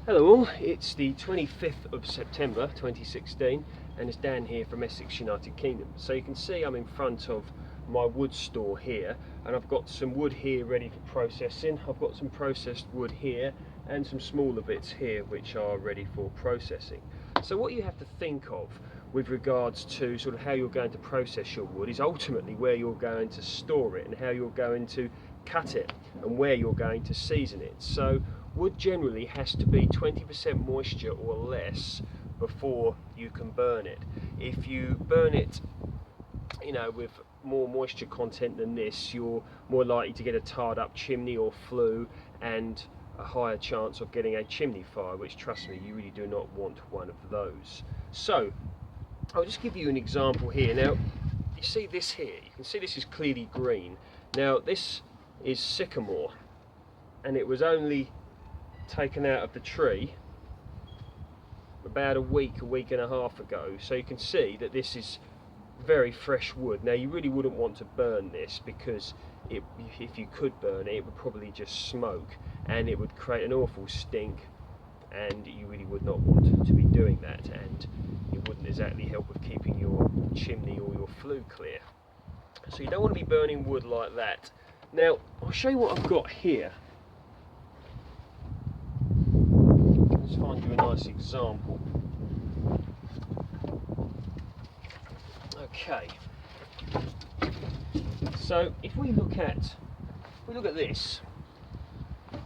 Hello all, it's the 25th of September 2016 and it's Dan here from Essex, United Kingdom. So you can see I'm in front of my wood store here and I've got some wood here ready for processing. I've got some processed wood here and some smaller bits here which are ready for processing. So what you have to think of with regards to sort of how you're going to process your wood is ultimately where you're going to store it and how you're going to cut it and where you're going to season it. So wood generally has to be 20% moisture or less before you can burn it. If you burn it, with more moisture content than this, you're more likely to get a tarred up chimney or flue and a higher chance of getting a chimney fire, which, trust me, you really do not want one of those. So I'll just give you an example here. Now you see this here, you can see this is clearly green. Now this is Sycamore and it was only taken out of the tree about a week and a half ago, so you can see that this is very fresh wood. Now you really wouldn't want to burn this because if you could burn it, it would probably just smoke and it would create an awful stink, and you really would not want to be doing that, and it wouldn't exactly help with keeping your chimney or your flue clear. So you don't want to be burning wood like that. Now I'll show you what I've got here. Let's find you a nice example. Okay, so if we look at this,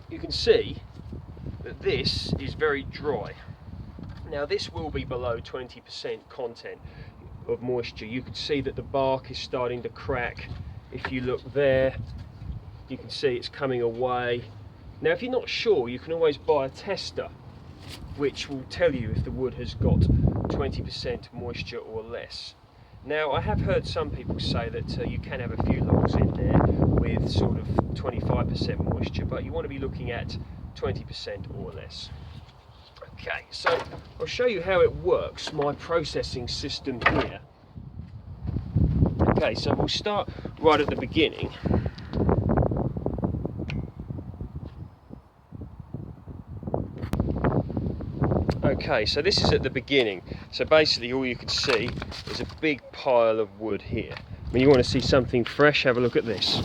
you can see that this is very dry. Now this will be below 20% content of moisture. You can see that the bark is starting to crack. If you look there, you can see it's coming away. Now if you're not sure, you can always buy a tester which will tell you if the wood has got 20% moisture or less. Now I have heard some people say that you can have a few logs in there with sort of 25% moisture, but you want to be looking at 20% or less. Okay, so I'll show you how it works, my processing system here. Okay, so we'll start right at the beginning. Okay, so this is at the beginning. So basically all you can see is a big pile of wood here. When you want to see something fresh, have a look at this.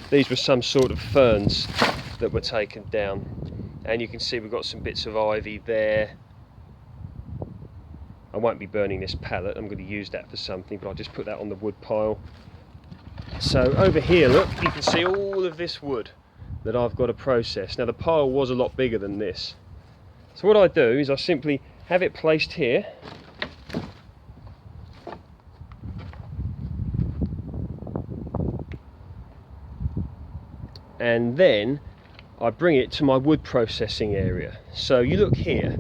These were some sort of ferns that were taken down. And you can see we've got some bits of ivy there. I won't be burning this pallet, I'm going to use that for something, but I'll just put that on the wood pile. So over here, look, you can see all of this wood that I've got to process. Now the pile was a lot bigger than this. So what I do is I simply have it placed here, and then I bring it to my wood processing area. So you look here,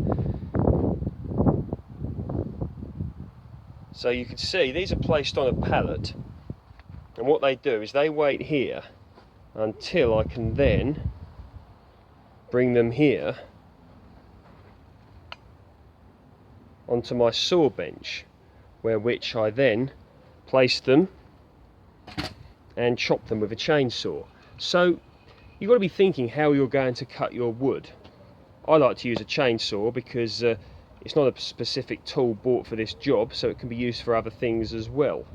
so you can see these are placed on a pallet, and what they do is they wait here until I can then bring them here onto my saw bench, which I then place them and chop them with a chainsaw. So you've got to be thinking how you're going to cut your wood. I like to use a chainsaw because it's not a specific tool bought for this job, so it can be used for other things as well.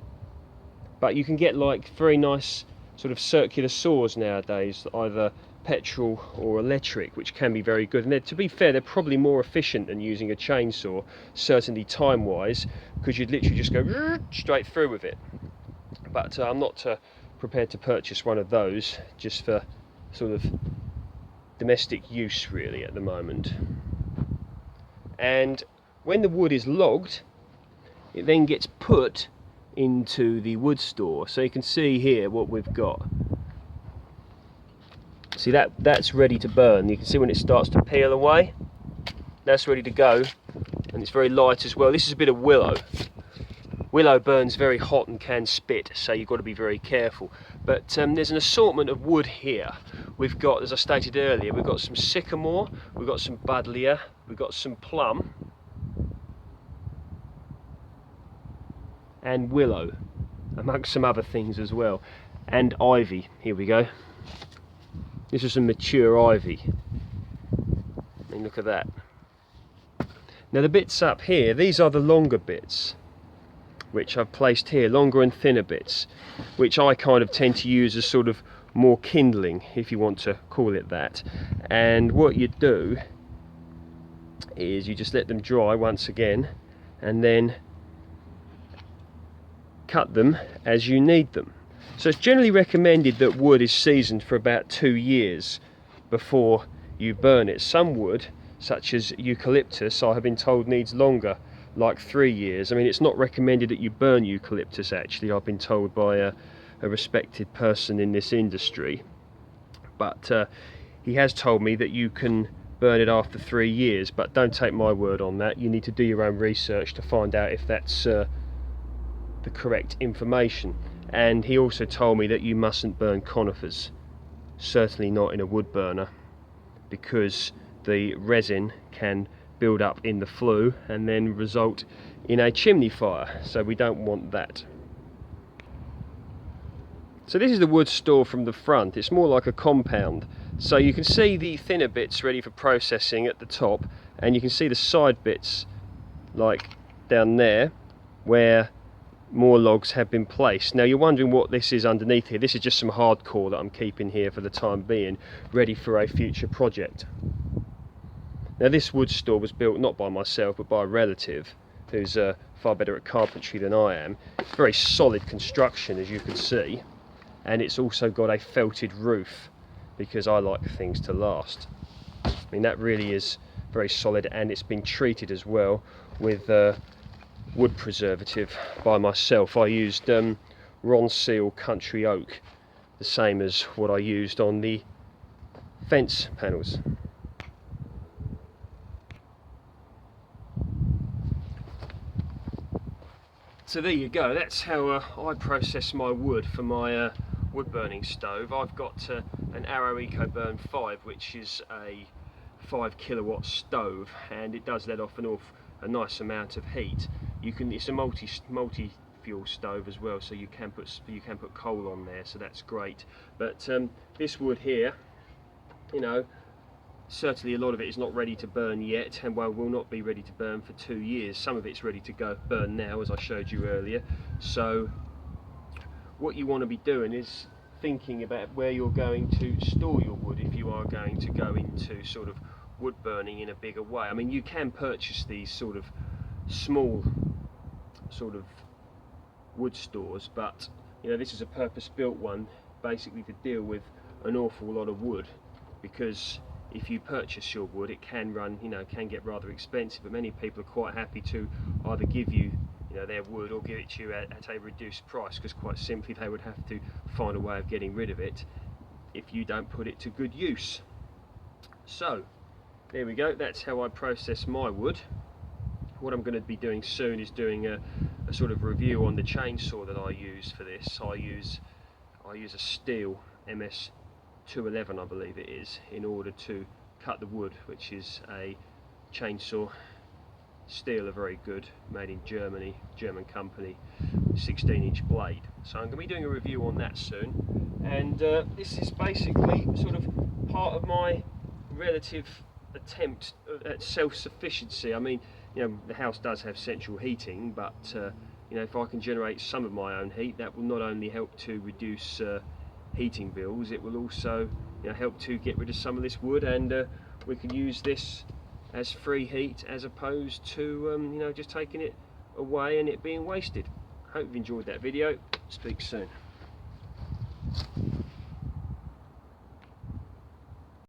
But you can get like very nice sort of circular saws nowadays, either petrol or electric, which can be very good, and to be fair, they're probably more efficient than using a chainsaw, certainly time wise, because you'd literally just go straight through with it. But I'm not prepared to purchase one of those just for sort of domestic use really at the moment. And when the wood is logged, it then gets put into the wood store. So you can see here what we've got. See that's ready to burn. You can see when it starts to peel away, that's ready to go, and it's very light as well. This is a bit of willow. Willow burns very hot and can spit, so you've got to be very careful. But there's an assortment of wood here. We've got, as I stated earlier, we've got some Sycamore, we've got some Budlea, we've got some Plum and Willow, amongst some other things as well, and ivy. Here we go. This is some mature ivy. And look at that. Now the bits up here, these are the longer bits, which I've placed here, longer and thinner bits, which I kind of tend to use as sort of more kindling, if you want to call it that. And what you do is you just let them dry once again, and then cut them as you need them. So it's generally recommended that wood is seasoned for about 2 years before you burn it. Some wood, such as eucalyptus, I have been told needs longer, like 3 years. I mean, it's not recommended that you burn eucalyptus, actually, I've been told by a respected person in this industry. But he has told me that you can burn it after 3 years, but don't take my word on that. You need to do your own research to find out if that's the correct information. And he also told me that you mustn't burn conifers, certainly not in a wood burner, because the resin can build up in the flue and then result in a chimney fire, so we don't want that. So this is the Woodstore from the front. It's more like a compound, so you can see the thinner bits ready for processing at the top, and you can see the side bits like down there where more logs have been placed. Now you're wondering what this is underneath here. This is just some hardcore that I'm keeping here for the time being, ready for a future project. Now this wood store was built not by myself but by a relative who's far better at carpentry than I am. It's very solid construction, as you can see, and it's also got a felted roof because I like things to last. I mean, that really is very solid, and it's been treated as well with wood preservative by myself. I used Ronseal country oak, the same as what I used on the fence panels. So there you go, that's how I process my wood for my wood burning stove. I've got an Arrow Ecoburn 5, which is a 5 kilowatt stove, and it does let off a nice amount of heat. It's a multi-fuel stove as well, so you can put coal on there, so that's great. But this wood here, you know, certainly a lot of it is not ready to burn yet, and will not be ready to burn for 2 years. Some of it's ready to burn now, as I showed you earlier. So what you want to be doing is thinking about where you're going to store your wood if you are going to go into sort of wood burning in a bigger way. I mean, you can purchase these sort of small sort of wood stores, but you know, this is a purpose-built one basically to deal with an awful lot of wood, because if you purchase your wood, it can run, you know, can get rather expensive, but many people are quite happy to either give you, you know, their wood or give it to you at a reduced price, because quite simply they would have to find a way of getting rid of it if you don't put it to good use. So there we go, that's how I process my wood. What I'm going to be doing soon is doing a sort of review on the chainsaw that I use for this. I use a Stihl MS211, I believe it is, in order to cut the wood, which is a chainsaw. Stihl are very good, made in Germany, German company, 16-inch blade. So I'm going to be doing a review on that soon, and this is basically sort of part of my relative attempt at self-sufficiency. I mean, you know, the house does have central heating, but you know, if I can generate some of my own heat, that will not only help to reduce heating bills, it will also, you know, help to get rid of some of this wood, and we can use this as free heat as opposed to you know, just taking it away and it being wasted. Hope you've enjoyed that video. Speak soon.